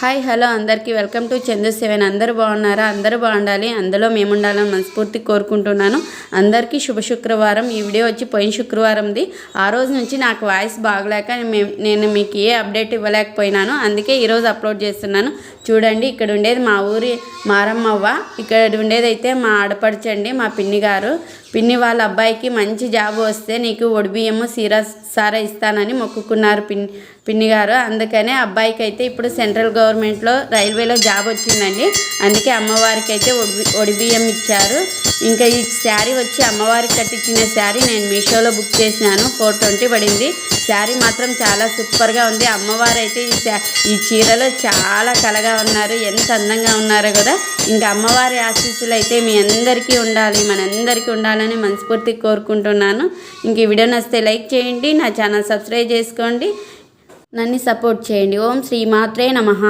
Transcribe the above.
Hi hello అందరికీ welcome to చందు7. అందరూ బాగున్నారా? అందరూ బాగుండాలి, అందులో మేము ఉండాలని మనస్ఫూర్తి కోరుకుంటున్నాను. అందరికీ శుభ శుక్రవారం. ఈ వీడియో వచ్చి పోయిన శుక్రవారంది. ఆ రోజు నుంచి నాకు వాయిస్ బాగలేక నేను మీకు ఏ అప్డేట్ ఇవ్వలేకపోయినాను, అందుకే ఈరోజు అప్లోడ్ చేస్తున్నాను. చూడండి, ఇక్కడ ఉండేది మా ఊరి మారమ్మవ్వ, ఇక్కడ ఉండేది అయితే మా ఆడపడుచండి, మా పిన్ని గారు. పిన్ని వాళ్ళ అబ్బాయికి మంచి జాబ్ వస్తే నీకు ఒడిబియ్యము సారా ఇస్తానని మొక్కుకున్నారు పిన్ని గారు. అందుకనే అబ్బాయికి అయితే ఇప్పుడు సెంట్రల్ గవర్నమెంట్లో రైల్వేలో జాబ్ వచ్చిందండి. అందుకే అమ్మవారికి అయితే ఒడిబియ్యం ఇచ్చారు. ఇంకా ఈ శారీ వచ్చి అమ్మవారికి కట్టించిన శారీ నేను మీషోలో బుక్ చేసినాను. 420 పడింది. శారీ మాత్రం చాలా సూపర్గా ఉంది. అమ్మవారు అయితే ఈ చీరలో చాలా కలగా ఉన్నారు, ఎంత అందంగా ఉన్నారో కదా. ఇంకా అమ్మవారి ఆశీస్సులు అయితే మీ అందరికీ ఉండాలి, మనందరికీ ఉండాలని మనస్ఫూర్తిగా కోరుకుంటున్నాను. ఇంక ఈ వీడియో నచ్చితే లైక్ చేయండి, నా ఛానల్ సబ్స్క్రైబ్ చేసుకోండి, నన్ను సపోర్ట్ చేయండి. ఓం శ్రీ మాత్రే నమః.